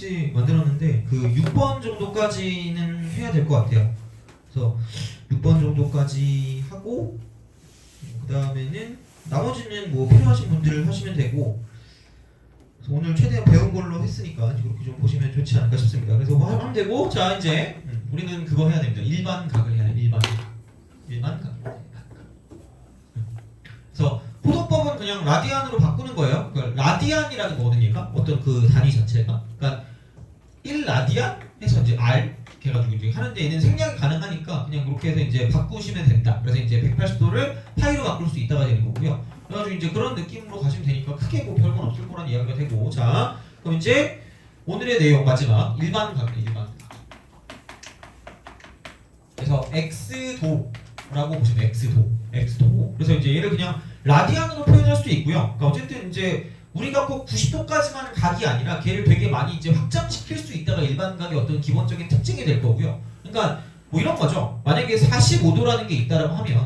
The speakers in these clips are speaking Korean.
숙지 만들었는데 그 6번 정도까지는 해야 될 것 같아요. 그래서 6번 정도까지 하고 그 다음에는 나머지는 뭐 필요하신 분들 하시면 되고, 그래서 오늘 최대한 배운 걸로 했으니까 그렇게 좀 보시면 좋지 않을까 싶습니다. 그래서 뭐 하면 되고, 자 이제 우리는 그거 해야 됩니다. 일반각을 해야 돼요. 일반각. 그래서 포도법은 그냥 라디안으로 바꾸는 거예요. 그러니까 라디안이라는 거거든요. 얘가 어떤 그 단위 자체가. 그러니까 1라디안 해서 이제 R 이렇게 해가지고 이제 하는데 얘는 생략이 가능하니까 그냥 그렇게 해서 이제 바꾸시면 된다. 그래서 이제 180도를 파이로 바꿀 수 있다가 되는 거고요. 그래가지고 이제 그런 느낌으로 가시면 되니까 크게 뭐 별건 없을 거란 이야기가 되고, 자 그럼 이제 오늘의 내용 마지막 일반각입니다. 일반각. 그래서 x도라고 보시면 x도. 그래서 이제 얘를 그냥 라디안으로 표현할 수도 있고요. 그러니까 어쨌든 이제 우리가 꼭 90도까지만 각이 아니라 걔를 되게 많이 이제 확장시킬 수 있다가 일반각의 어떤 기본적인 특징이 될 거고요. 그러니까 뭐 이런 거죠. 만약에 45도라는 게 있다라고 하면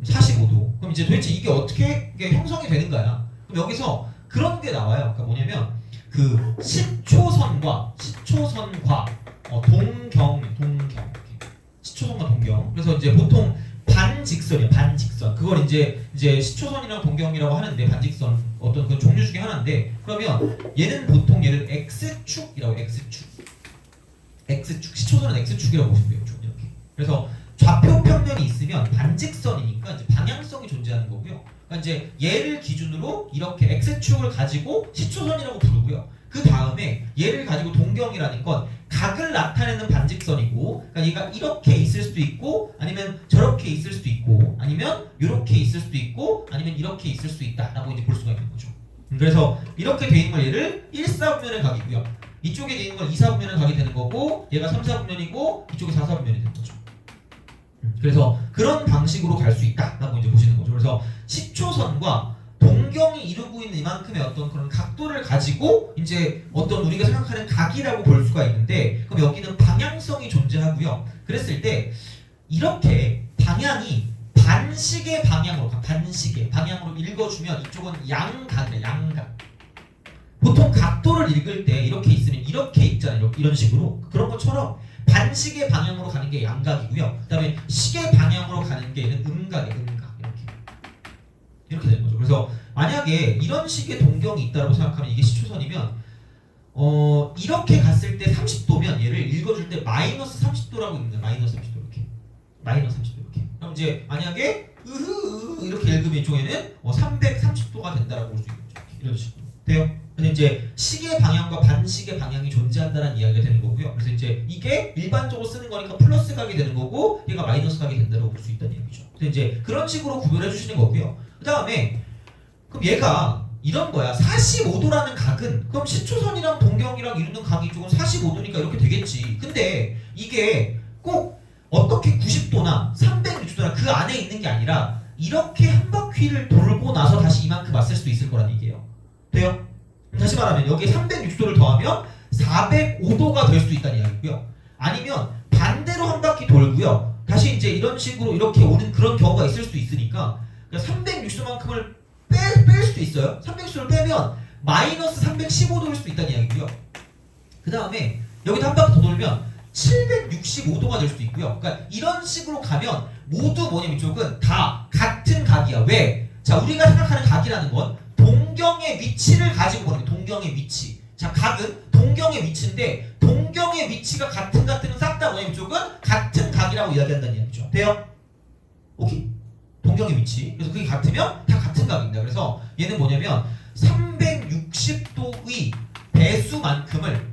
45도. 그럼 이제 도대체 이게 어떻게 형성이 되는가야? 그럼 여기서 그런 게 나와요. 그러니까 뭐냐면 그 시초선과 동경. 시초선과 동경. 그래서 이제 보통 반직선이에요. 반직선. 그걸 이제 시초선이랑 동경이라고 하는데, 반직선 어떤 그 종류 중에 하나인데, 그러면 얘는 보통 얘를 x축이라고 해요. x축. 시초선은 x축이라고 보시면 돼요. 이렇게. 그래서 좌표 평면이 있으면 반직선이니까 이제 방향성이 존재하는 거고요. 그러니까 이제 얘를 기준으로 이렇게 x축을 가지고 시초선이라고 부르고요. 그 다음에 얘를 가지고 동경이라는 건 각을 나타내는 반직선이고, 그러니까 얘가 이렇게 있을 수도 있고, 아니면 저렇게 있을 수도 있고, 아니면 이렇게 있을 수도 있고, 아니면 이렇게 있을 수 있다라고 이제 볼 수가 있는 거죠. 그래서 이렇게 돼 있는 걸 얘를 1사분면의 각이고요. 이쪽에 돼 있는 건 2사분면의 각이 되는 거고, 얘가 3사분면이고, 이쪽이 4사분면이 되는 거죠. 그래서 그런 방식으로 갈 수 있다라고 이제 보시는 거죠. 그래서 시초선과 동경이 이루고 있는 이만큼의 어떤 그런 각도를 가지고 이제 어떤 우리가 생각하는 각이라고 볼 수가 있는데, 그럼 여기는 방향성이 존재하고요. 그랬을 때 이렇게 방향이 반시계 방향으로 읽어주면 이쪽은 양각이에요. 양각. 보통 각도를 읽을 때 이렇게 있으면 이렇게 읽잖아요. 이런 식으로. 그런 것처럼 반시계 방향으로 가는 게 양각이고요. 그 다음에 시계 방향으로 가는 게 얘는 음각이에요. 이렇게 되는 거죠. 그래서 만약에 이런 식의 동경이 있다고 생각하면 이게 시초선이면 이렇게 갔을 때 30도면 얘를 읽어줄 때 마이너스 30도라고 읽는, 마이너스 30도 이렇게. 그럼 이제 만약에 이렇게 읽으면 이쪽에는 330도가 된다라고 볼 수 있는 거죠. 이런 식으로 돼요. 그래서 이제 시계 방향과 반시계 방향이 존재한다는 이야기가 되는 거고요. 그래서 이제 이게 일반적으로 쓰는 거니까 플러스 각이 되는 거고, 얘가 마이너스 각이 된다고 볼 수 있다는 얘기죠. 그래서 이제 그런 식으로 구별해 주시는 거고요. 그 다음에 그럼 얘가 이런 거야. 45도라는 각은 그럼 시초선이랑 동경이랑 이루는 각이 조금 45도니까 이렇게 되겠지. 근데 이게 꼭 어떻게 90도나 360도나 그 안에 있는 게 아니라 이렇게 한 바퀴를 돌고 나서 다시 이만큼 왔을 수도 있을 거란 얘기예요. 돼요? 다시 말하면 여기에 360도를 더하면 405도가 될 수도 있다는 이야기고요. 아니면 반대로 한 바퀴 돌고요. 다시 이제 이런 식으로 이렇게 오는 그런 경우가 있을 수도 있으니까 360도만큼을 뺄 수도 있어요. 360도를 빼면 마이너스 315도일 수도 있다는 이야기고요. 그 다음에 여기다 한 바퀴 더 돌면 765도가 될 수도 있고요. 그러니까 이런 식으로 가면 모두 뭐냐면 이쪽은 다 같은 각이야. 왜? 자, 우리가 생각하는 각이라는 건 동경의 위치를 가지고 보는 거예요. 동경의 위치. 자, 각은 동경의 위치인데 동경의 위치가 같은 각들은 싹 다 뭐냐면 이쪽은 같은 각이라고 이야기한다는 이야기죠. 돼요? 오케이? 동경의 위치. 그래서 그게 같으면 다 같은 각입니다. 그래서 얘는 뭐냐면 360도의 배수만큼을,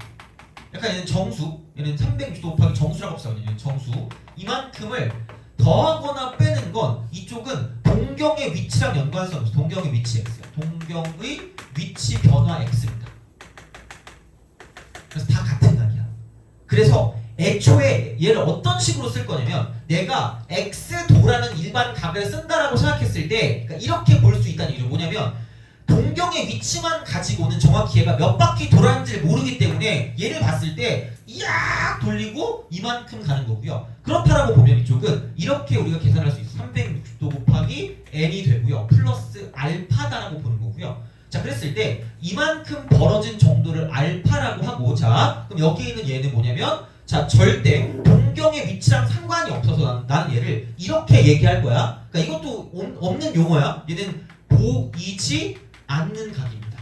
약간 얘는 정수, 얘는 360도 곱하기 정수라고 써요. 정수. 이만큼을 더하거나 빼는 건 이쪽은 동경의 위치랑 연관성이 없어요. 동경의 위치 X예요. 동경의 위치 변화 X입니다. 그래서 다 같은 각이야. 그래서 애초에 얘를 어떤 식으로 쓸 거냐면 내가 X도라는 일반 각을 쓴다라고 생각했을 때, 그러니까 이렇게 볼 수 있다는 얘기죠. 뭐냐면 동경의 위치만 가지고는 정확히 얘가 몇 바퀴 돌았는지를 모르기 때문에 얘를 봤을 때 이악 돌리고 이만큼 가는 거고요. 그렇다라고 보면 이쪽은 이렇게 우리가 계산할 수 있어요. 360도 곱하기 n이 되고요. 플러스 알파다라고 보는 거고요. 자, 그랬을 때 이만큼 벌어진 정도를 알파라고 하고, 자, 그럼 여기 있는 얘는 뭐냐면, 자, 절대 동경의 위치랑 상관이 없어서 나는 얘를 이렇게 얘기할 거야. 그러니까 이것도 없는 용어야. 얘는 보이지 않는 각입니다.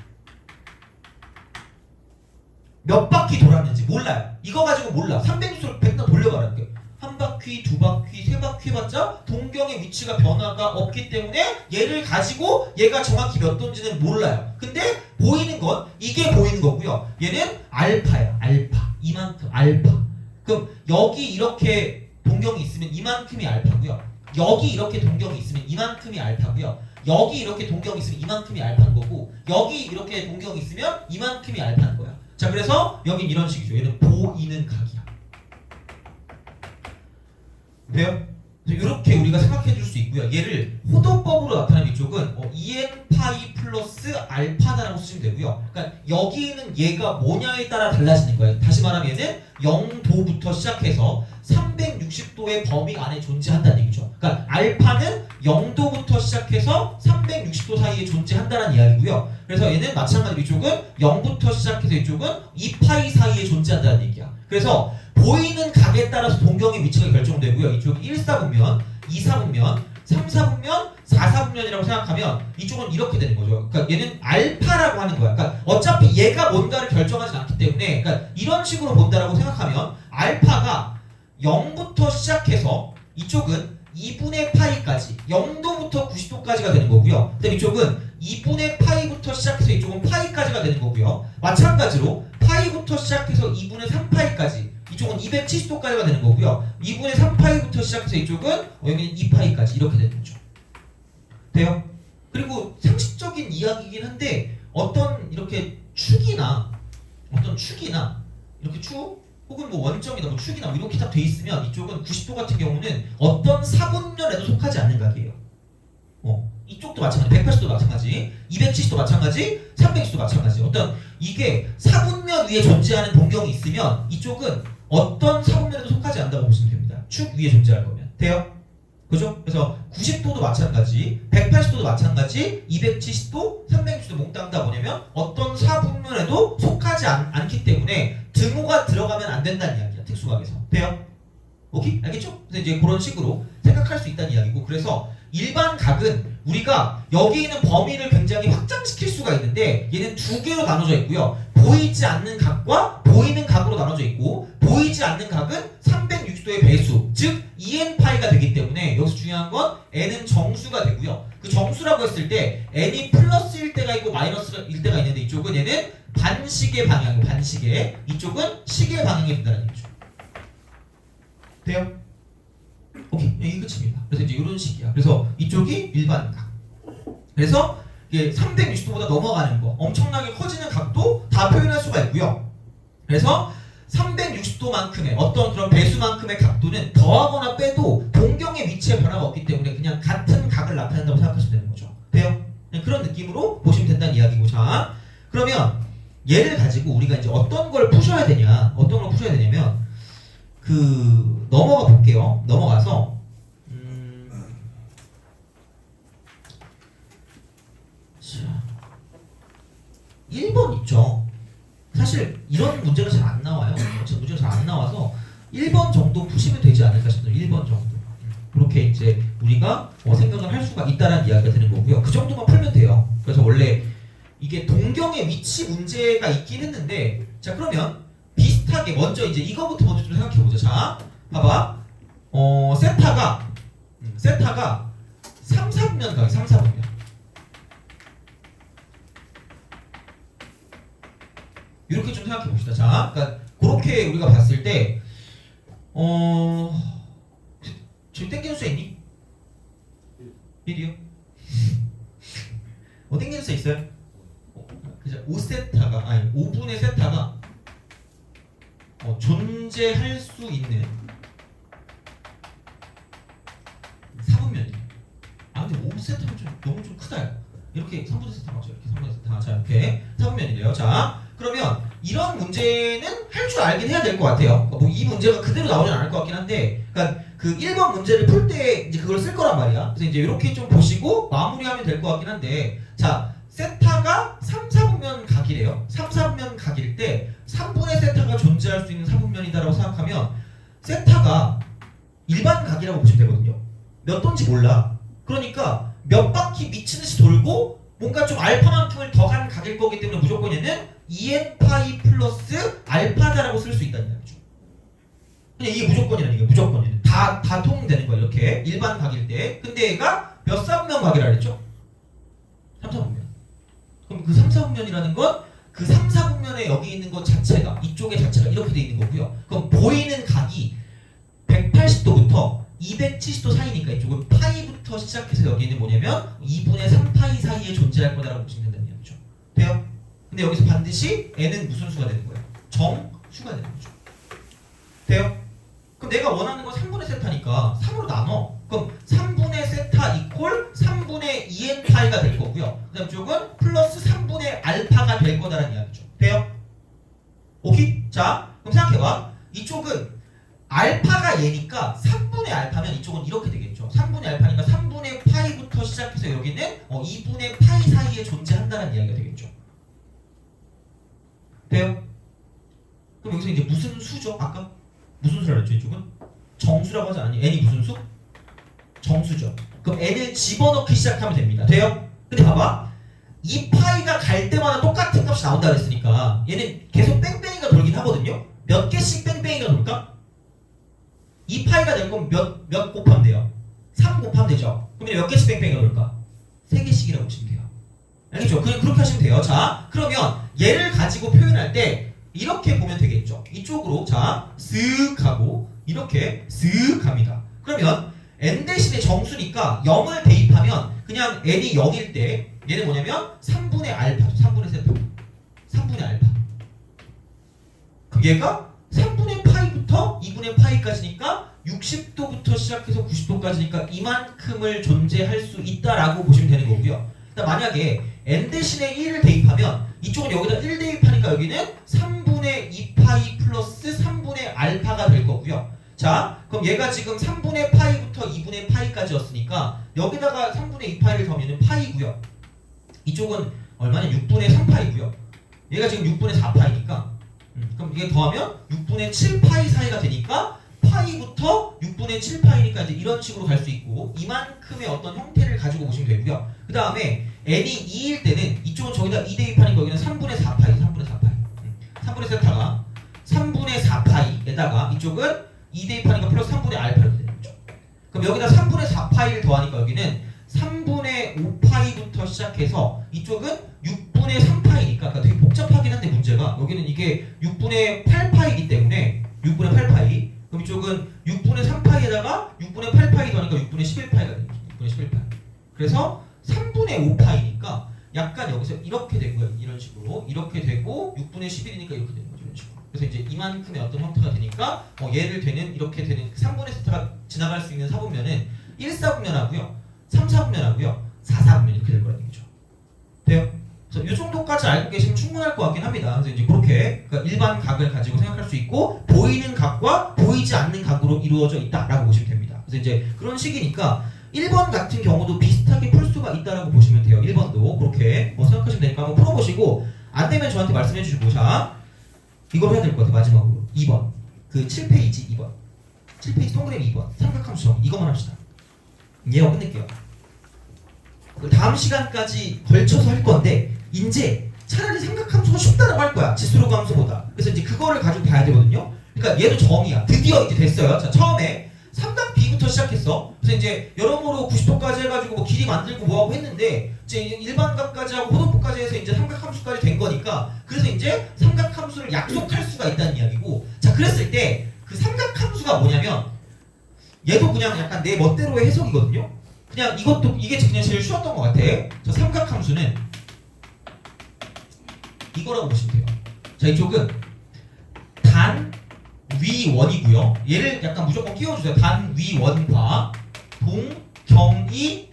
몇 바퀴 돌았는지 몰라요. 이거 가지고 몰라. 360로 100단 돌려봐라는 게. 한 바퀴, 두 바퀴, 세 바퀴 해봤자 동경의 위치가 변화가 없기 때문에 얘를 가지고 얘가 정확히 몇 도인지는 몰라요. 근데 보이는 건 이게 보이는 거고요. 얘는 알파야. 알파. 이만큼 알파. 그럼 여기 이렇게 동경이 있으면 이만큼이 알파고요. 여기 이렇게 동경이 있으면 이만큼이 알파고요. 여기 이렇게 동경이 있으면 이만큼이 알파인 거고, 여기 이렇게 동경이 있으면 이만큼이 알파인 거야. 자, 그래서 여긴 이런 식이죠. 얘는 보이는 각이야. 돼요? 이렇게 우리가 생각해 줄 수 있고요. 얘를 호도법으로 나타내는 이쪽은 2n 파이 플러스 알파다라고 쓰시면 되고요. 그러니까 여기는 얘가 뭐냐에 따라 달라지는 거예요. 다시 말하면 얘는 0도부터 시작해서 360도의 범위 안에 존재한다는 얘기죠. 그러니까 알파는 0도부터 시작해서 360도 사이에 존재한다는 이야기고요. 그래서 얘는 마찬가지로 이쪽은 0부터 시작해서 이쪽은 2파이 사이에 존재한다는 얘기야. 그래서 보이는 각에 따라서 동경의 위치가 결정되고요. 이쪽이 1사분면, 2사분면, 3사분면, 4사분면이라고 생각하면 이쪽은 이렇게 되는 거죠. 그러니까 얘는 알파라고 하는 거야. 그러니까 어차피 얘가 뭔가를 결정하지 않기 때문에, 그러니까 이런 식으로 본다라고 생각하면 알파가 0부터 시작해서 이쪽은 2분의 파이까지 0도부터 90도까지가 되는 거고요. 그다음 이쪽은 2분의 파이부터 시작해서 이쪽은 파이까지가 되는 거고요. 마찬가지로 파이부터 시작해서 2분의 3파이까지 이쪽은 270도까지가 되는 거고요. 2분의 3파이부터 시작해서 이쪽은 여기는 2파이까지 이렇게 되는 거죠. 돼요? 그리고 상식적인 이야기이긴 한데 어떤 이렇게 축이나 이렇게 축 혹은 뭐 원점이나 뭐 축이나 뭐 이렇게 딱 돼 있으면 이쪽은 90도 같은 경우는 어떤 사분면에도 속하지 않는 각이에요. 이쪽도 마찬가지, 180도 마찬가지, 270도 마찬가지, 360도 마찬가지. 어떤 이게 사분면 위에 존재하는 동경이 있으면 이쪽은 어떤 사분면에도 속하지 않는다고 보시면 됩니다. 축 위에 존재할 거면. 돼요? 그죠? 그래서 90도도 마찬가지, 180도도 마찬가지, 270도, 360도 몽땅 다 뭐냐면 어떤 사분면에도 속하지 않기 때문에 등호가 들어가면 안 된다는 이야기야. 특수각에서. 돼요? 오케이? 알겠죠? 그래서 이제 그런 식으로 생각할 수 있다는 이야기고, 그래서 일반 각은 우리가 여기 있는 범위를 굉장히 확장시킬 수가 있는데 얘는 두 개로 나눠져 있고요. 보이지 않는 각과 보이는 각으로 나눠져 있고, 보이지 않는 각은 360도의 배수, 즉 2n파이가 되기 때문에 여기서 중요한 건 n은 정수가 되고요. 그 정수라고 했을 때 n이 플러스일 때가 있고 마이너스일 때가 있는데 이쪽은 얘는 반시계 방향이고, 반시계, 이쪽은 시계 방향이 된다는 얘기죠. 돼요? 오케이, 이게 끝입니다. 그래서 이제 이런 식이야. 그래서 이쪽이 일반 각. 그래서 이게 360도보다 넘어가는 거, 엄청나게 커지는 각도 다 표현할 수가 있고요. 그래서 360도만큼의 어떤 그런 배수만큼의 각도는 더하거나 빼도 동경의 위치에 변화가 없기 때문에 그냥 같은 각을 나타낸다고 생각하시면 되는 거죠. 돼요? 그런 느낌으로 보시면 된다는 이야기고, 자, 그러면 얘를 가지고 우리가 이제 어떤 걸 푸셔야 되냐면 넘어가 볼게요. 넘어가서 자, 1번 있죠. 사실 이런 문제가 잘 안 나와요. 문제가 잘 안 나와서 1번 정도 푸시면 되지 않을까 싶어요. 1번 정도. 그렇게 이제 우리가 생각을 할 수가 있다는 이야기가 되는 거고요. 그 정도만 풀면 돼요. 그래서 원래 이게 동경의 위치 문제가 있긴 했는데, 자, 그러면 비슷하게 먼저 이제 이거부터 먼저 좀 생각해 보자. 자, 봐봐. 세타가 3, 4분면 가게, 3, 4분면. 이렇게 좀 생각해 봅시다. 자, 그러니까 그렇게 우리가 봤을 때, 지금 땡기는 수 있니? 1이요? 땡기는 수 있어요? 그죠? 5세타가, 아니 5분의 세타가 존재할 수 있는 4분면이에요. 아, 근데 5세타는 너무 좀 크다. 이렇게 3분의 세타 맞죠? 이렇게 3분의 세타. 자, 이렇게 4분면이래요. 자, 그러면 이런 문제는 할 줄 알긴 해야 될 것 같아요. 뭐 이 문제가 그대로 나오진 않을 것 같긴 한데, 그러니까 그 1번 문제를 풀 때 이제 그걸 쓸 거란 말이야. 그래서 이제 이렇게 좀 보시고 마무리하면 될 것 같긴 한데, 자, 세타가 3, 4분면 각이래요. 3, 4분면 각일 때 3분의 세타가 존재할 수 있는 4분면이다라고 생각하면 세타가 일반 각이라고 보시면 되거든요. 몇 도인지 몰라. 그러니까 몇 바퀴 미친 듯이 돌고 뭔가 좀 알파만큼을 더한 각일 거기 때문에 무조건 얘는 2n파이 플러스 알파다라고 쓸 수 있다는 얘기죠. 그냥 이게 무조건이라는 얘기예요. 무조건이에요. 다 통되는 거예요. 이렇게 일반 각일 때. 근데 얘가 몇 사분면 각이라 그랬죠? 3, 4분면. 그럼 그 3, 4분면이라는 건 그 3, 4분면에 여기 있는 것 자체가 이쪽의 자체가 이렇게 돼 있는 거고요. 그럼 보이는 각이 180도부터 270도 사이니까 이쪽은 파이부터 시작해서 여기는 뭐냐면 2분의 3파이 사이에 존재할 거다라고 보시면 된다는 얘기죠. 돼요? 근데 여기서 반드시 n은 무슨 수가 되는 거예요? 정수가 되는 거죠. 돼요? 그럼 내가 원하는 건 3분의 세타니까 3으로 나눠. 그럼 3분의 세타 이퀄 3분의 2n파이가 될 거고요. 그 다음 쪽은 플러스 3분의 알파가 될 거다라는 이야기죠. 돼요? 오케이? 자, 그럼 생각해봐. 이쪽은 알파가 얘니까 3분의 알파면 이쪽은 이렇게 되겠죠. 3분의 알파니까 3분의 파이부터 시작해서 여기는 2분의 파이 사이에 존재한다는 이야기가 되겠죠. 돼요? 그럼 여기서 이제 무슨 수죠? 아까 무슨 수라고 했죠? 이쪽은? 정수라고 하지 않니? n이 무슨 수? 정수죠. 그럼 n을 집어넣기 시작하면 됩니다. 돼요? 근데 봐봐. 이 파이가 갈 때마다 똑같은 값이 나온다 그랬으니까 얘는 계속 뺑뺑이가 돌긴 하거든요. 몇 개씩 뺑뺑이가 돌까? 이 파이가 될 거면 몇 곱하면 돼요? 3 곱하면 되죠. 그럼 몇 개씩 뺑뺑이가 돌까? 3개씩이라고 보시면 돼요. 알겠죠? 그냥 그렇게 하시면 돼요. 자, 그러면 얘를 가지고 표현할 때 이렇게 보면 되겠죠. 이쪽으로 자, 쓱 하고 이렇게 쓱 합니다. 그러면 n 대신에 정수니까 0을 대입하면 그냥 n이 0일 때 얘는 뭐냐면 3분의 알파죠. 3분의 세타. 3분의 알파. 그 얘가 3분의 파이부터 2분의 파이까지니까 60도부터 시작해서 90도까지니까 이만큼을 존재할 수 있다라고 보시면 되는 거고요. 그러니까 만약에 n 대신에 1을 대입하면 이쪽은 여기다 1 대입하니까 여기는 3분의 2파이 플러스 3분의 알파가 될 거고요. 자, 그럼 얘가 지금 3분의 파이부터 2분의 파이까지였으니까 여기다가 3분의 2파이를 더하면 파이고요. 이쪽은 얼마냐? 6분의 3파이고요. 얘가 지금 6분의 4파이니까 그럼 이게 더하면 6분의 7파이 사이가 되니까 파이부터 6분의 7파이니까 이제 이런 식으로 갈 수 있고 이만큼의 어떤 형태를 가지고 보시면 되고요. 그 다음에 n이 2일 때는 이쪽은 저기다 2 대입하니까 여기는 3분의 4파이 3분의 4파이 3분의 세타가 3분의 4파이에다가 이쪽은 2 대입하니까 플러스 3분의 알파로 되는 거죠. 그럼 여기다 3분의 4파이를 더하니까 여기는 3분의 5파이부터 시작해서 이쪽은 6분의 3파이니까 그러니까 되게 복잡하긴 한데 문제가 여기는 이게 6분의 8파이이기 때문에 6분의 8파이 그럼 이쪽은 6분의 3파이에다가 6분의 8파이 더하니까 6분의 11파이가 되는 거죠. 6분의 11파이. 그래서 3분의 5파이니까 약간 여기서 이렇게 되고요. 이런 식으로 이렇게 되고 6분의 11이니까 이렇게 되는 거죠. 이런 식으로. 그래서 이제 이만큼의 어떤 형태가 되니까 얘를 되는 이렇게 되는 3분의 세타가 지나갈 수 있는 4분면은 1사분면하고요. 3, 4분면하고요. 4, 4분면 이렇게 될 거라는 얘기죠. 돼요? 그래서 이 정도까지 알고 계시면 충분할 것 같긴 합니다. 그래서 이제 그렇게 그러니까 일반 각을 가지고 생각할 수 있고 보이는 각과 보이지 않는 각으로 이루어져 있다라고 보시면 됩니다. 그래서 이제 그런 식이니까 1번 같은 경우도 비슷하게 풀 수가 있다라고 보시면 돼요. 1번도 그렇게 생각하시면 되니까 한번 풀어보시고 안 되면 저한테 말씀해 주시고 자 이걸 해야 될 것 같아요. 마지막으로 2번 그 7페이지 2번 7페이지 동그라미 2번 삼각함수 정리 이것만 합시다. 얘하고 끝낼게요. 다음 시간까지 걸쳐서 할 건데 이제 차라리 삼각함수가 쉽다라고 할 거야. 지수로그 함수보다. 그래서 이제 그거를 가지고 봐야 되거든요. 그러니까 얘도 정이야. 드디어 이제 됐어요. 자, 처음에 삼각 B부터 시작했어. 그래서 이제 여러모로 90도까지 해가지고 뭐 길이 만들고 뭐하고 했는데 이제 일반각까지 하고 호도폭까지 해서 이제 삼각함수까지 된 거니까 그래서 이제 삼각함수를 약속할 수가 있다는 이야기고 자 그랬을 때 그 삼각함수가 뭐냐면 얘도 그냥 약간 내 멋대로의 해석이거든요. 그냥 이것도 이게 그냥 제일 쉬웠던 것 같아. 자 삼각함수는 이거라고 보시면 돼요. 자 이쪽은 단 위원이고요. 얘를 약간 무조건 끼워주세요. 단 위원과 동경이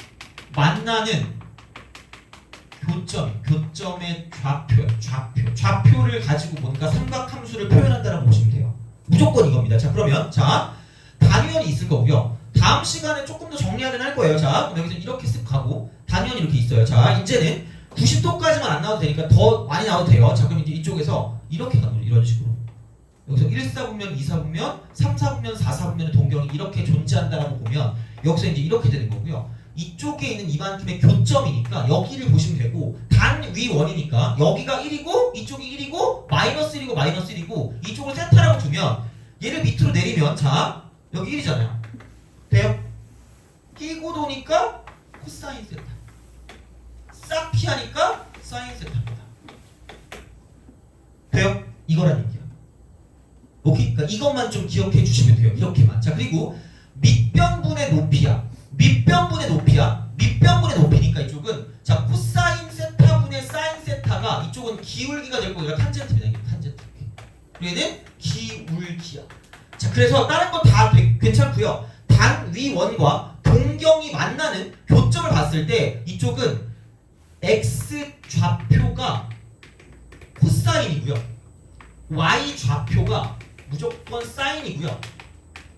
만나는 교점의 좌표를 가지고 뭔가 삼각함수를 표현한다라고 보시면 돼요. 무조건 이겁니다. 자 그러면 자 단위원이 있을 거고요. 다음 시간에 조금 더 정리하긴 할 거예요. 자 그럼 여기서 이렇게 쓱 가고 단위원이 이렇게 있어요. 자 이제는 90도까지만 안 나와도 되니까 더 많이 나와도 돼요. 자, 그럼 이제 이쪽에서 이렇게 가는 거죠. 이런 식으로. 여기서 1사분면, 2사분면, 3사분면, 4사분면의 동경이 이렇게 존재한다라고 보면 여기서 이제 이렇게 되는 거고요. 이쪽에 있는 이만큼의 교점이니까 여기를 보시면 되고 단 위 원이니까 여기가 1이고 이쪽이 1이고 마이너스 1이고 마이너스 1이고 이쪽을 세타라고 두면 얘를 밑으로 내리면 자 여기 1이잖아요. 돼요? 끼고 도니까 코사인 세타. 싹 피하니까 사인 세타입니다. 돼요? 이거란 얘기야. 오케이? 그러니까 이것만 좀 기억해 주시면 돼요. 이렇게만. 자, 그리고 밑변분의 높이야. 밑변분의 높이야. 밑변분의 높이니까 이쪽은 자 코사인 세타분의 사인 세타가 이쪽은 기울기가 될 거고 얘가 탄젠트입니다. 탄젠트. 그리고 얘는 기울기야. 자, 그래서 다른 거 다 괜찮고요. 단 위원과 동경이 만나는 교점을 봤을 때 이쪽은 x 좌표가 코사인이고요. y 좌표가 무조건 사인이고요.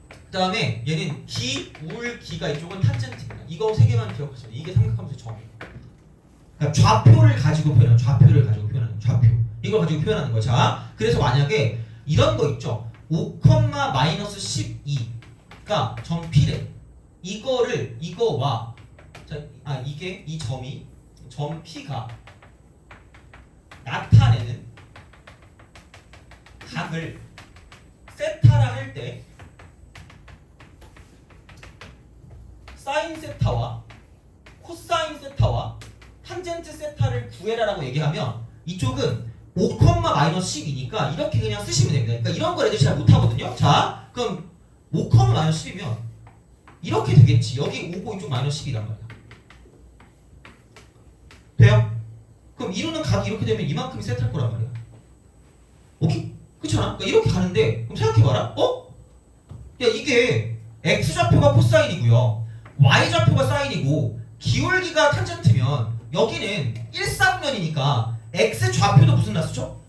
그 다음에 얘는 기울기가 이쪽은 탄젠트입니다. 이거 세 개만 기억하시면 이게 삼각함수의 정의예요. 그러니까 좌표를 가지고 표현하는 좌표를 가지고 표현하는 좌표 이걸 가지고 표현하는 거예요. 자, 그래서 만약에 이런 거 있죠. 5, 마이너스 12가 점 P래. 이거를 이거와 자, 이게 이 점이 점 P가 나타내는 각을 세타라 할 때 사인 세타와 코사인 세타와 탄젠트 세타를 구해라라고 얘기하면 이쪽은 5, 마이너스 12니까 이렇게 그냥 쓰시면 됩니다. 그러니까 이런 걸 애들이 잘 못하거든요. 자, 그럼 5, 마이너스 10이면 이렇게 되겠지. 여기 5고 이쪽 마이너스 10이란 말이야. 돼요? 그럼 이루는 각이 이렇게 되면 이만큼이 세타일 거란 말이야. 오케이? 그렇잖아? 그러니까 이렇게 가는데 그럼 생각해봐라. 야 이게 x좌표가 코사인이고요. y좌표가 사인이고 기울기가 탄젠트면 여기는 1사분면이니까 x좌표도 무슨 나수죠?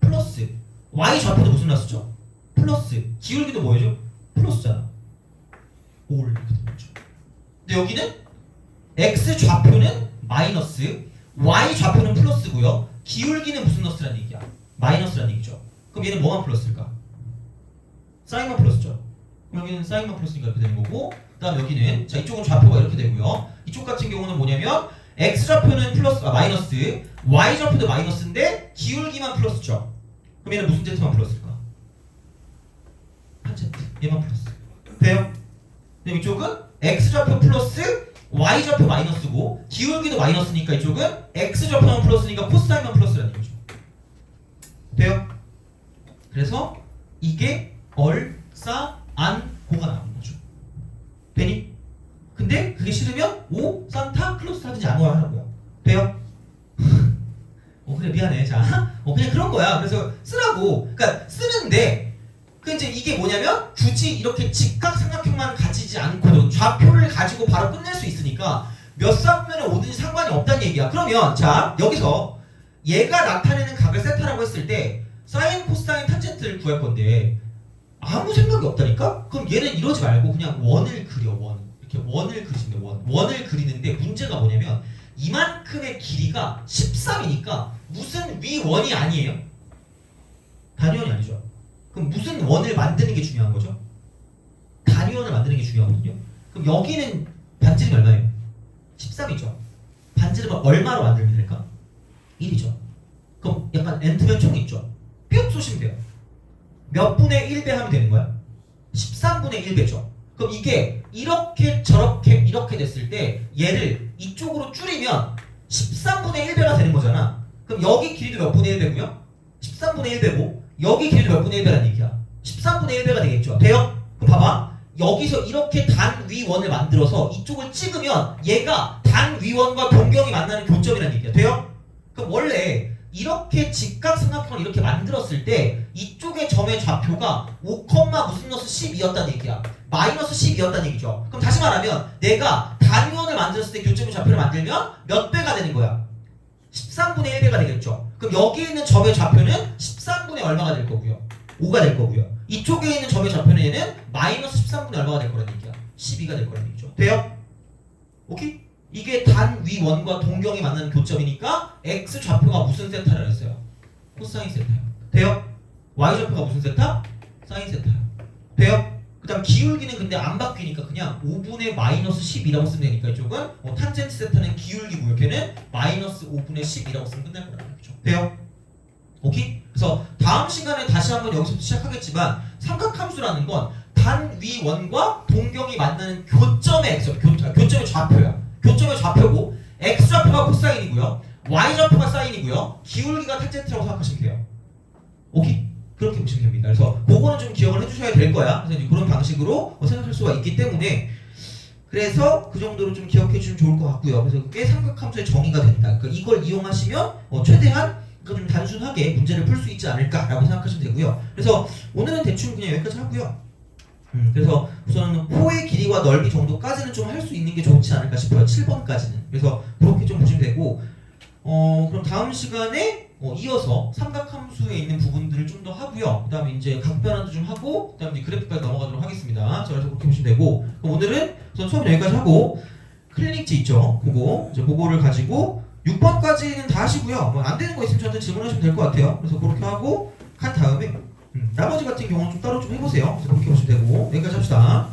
플러스. y좌표도 무슨 나수죠? 플러스. 기울기도 뭐예요? 플러스잖아. 올 이렇게 되는 거죠. 근데 여기는 x좌표는 마이너스 y좌표는 플러스고요. 기울기는 무슨 너스란 얘기야? 마이너스란 얘기죠. 그럼 얘는 뭐만 플러스일까? 사인만 플러스죠. 그럼 여기는 사인만 플러스니까 이렇게 되는 거고 그 다음 여기는 자 이쪽은 좌표가 이렇게 되고요. 이쪽 같은 경우는 뭐냐면 x좌표는 플러스 마이너스 y좌표도 마이너스인데 기울기만 플러스죠. 그럼 얘는 무슨 z만 플러스일까? 한 z 얘만 플러스 돼요? 그럼 이쪽은 x좌표 플러스 y좌표 마이너스고 기울기도 마이너스니까 이쪽은 x좌표만 플러스니까 코사인만 플러스라는 거죠. 돼요? 그래서 이게 얼싸안고가 나오는 거죠. 되니? 근데 그게 싫으면 오, 산타 클로스 하든지 아무거나 하라고요. 돼요? 그래 미안해. 자, 그냥 그런 거야. 그래서 쓰라고. 그러니까 쓰는데 그 이제 이게 뭐냐면 굳이 이렇게 직각삼각형만 가지지 않고도 좌표를 가지고 바로 끝낼 수 있으니까 몇 사분면에 오든지 상관이 없다는 얘기야. 그러면 자 여기서 얘가 나타내는 각을 세타라고 했을 때 사인, 코사인, 탄젠트를 구할 건데 아무 생각이 없다니까? 그럼 얘는 이러지 말고 그냥 원을 그려. 이렇게 원을 그리시면 돼. 원을 그리는데 문제가 뭐냐면 이만큼의 길이가 13이니까 무슨 위원이 아니에요? 단위원이 아니죠. 그럼 무슨 원을 만드는 게 중요한 거죠? 단위원을 만드는 게 중요하거든요. 그럼 여기는 반지름이 얼마예요? 13이죠. 반지름을 얼마로 만들면 될까? 1이죠. 그럼 약간 n트면 총 있죠. 뿅 쏘시면 돼요. 몇 분의 1배 하면 되는 거야? 13분의 1배죠. 그럼 이게 이렇게 저렇게 이렇게 됐을 때 얘를 이쪽으로 줄이면 13분의 1배가 되는 거잖아. 그럼 여기 길이도 몇 분의 1배고요? 13분의 1배고 여기 길이도 몇 분의 1배라는 얘기야. 13분의 1배가 되겠죠. 돼요? 그럼 봐봐. 여기서 이렇게 단 위원을 만들어서 이쪽을 찍으면 얘가 단 위원과 동경이 만나는 교점이라는 얘기야. 돼요? 그럼 원래 이렇게 직각삼각형을 이렇게 만들었을 때 이쪽의 점의 좌표가 5, 무슨 너스 12였다는 얘기야. 마이너스 12였다는 얘기죠. 그럼 다시 말하면 내가 단위원을 만들었을 때 교점의 좌표를 만들면 몇 배가 되는 거야? 13분의 1배가 되겠죠. 그럼 여기 있는 점의 좌표는 13분의 얼마가 될 거고요. 5가 될 거고요. 이쪽에 있는 점의 좌표는 얘는 마이너스 13분의 얼마가 될 거라는 얘기야. 12가 될 거라는 얘기죠. 돼요? 오케이? 이게 단 위 원과 동경이 만나는 교점이니까 x 좌표가 무슨 세타라 했어요? 코사인 세타요. 돼요? y 좌표가 무슨 세타? 사인 세타요. 돼요? 그 다음 기울기는 근데 안 바뀌니까 그냥 5분의 마이너스 10이라고 쓰면 되니까 이쪽은 탄젠트 세타는 기울기고요. 걔는 마이너스 5분의 10이라고 쓰면 끝날 거라는 거죠. 돼요? 오케이? 그래서 다음 시간에 다시 한번 여기서부터 시작하겠지만 삼각함수라는 건 단 위 원과 동경이 만나는 교점의 x, 교점의 좌표야. 교점의 좌표고 x 좌표가 코사인이고요. y 좌표가 사인이고요. 기울기가 탄젠트라고 생각하시면 돼요. 오케이? 그렇게 보시면 됩니다. 그래서 그거는 좀 기억을 해주셔야 될 거야. 그래서 이제 그런 방식으로 생각할 수가 있기 때문에 그래서 그 정도로 좀 기억해 주시면 좋을 것 같고요. 그래서 그게 삼각함수의 정의가 된다. 그러니까 이걸 이용하시면 최대한 좀 단순하게 문제를 풀 수 있지 않을까라고 생각하시면 되고요. 그래서 오늘은 대충 그냥 여기까지 하고요. 그래서 우선은 호의 길이와 넓이 정도까지는 좀 할 수 있는 게 좋지 않을까 싶어요. 7번까지는. 그래서 그렇게 좀 보시면 되고 그럼 다음 시간에 이어서 삼각함수에 있는 부분들을 좀 더 하고요. 그 다음에 이제 각변환도 좀 하고 그 다음에 이제 그래프까지 넘어가도록 하겠습니다. 자, 그래서 그렇게 보시면 되고 그럼 오늘은 우선 수업 여기까지 하고 클리닉지 있죠? 그거 이제 그거를 가지고 6번까지는 다 하시고요. 뭐 안 되는 거 있으면 저한테 질문하시면 될 것 같아요. 그래서 그렇게 하고 한 다음에 나머지 같은 경우는 좀 따로 좀 해보세요. 그래서 그렇게 보시면 되고 여기까지 합시다.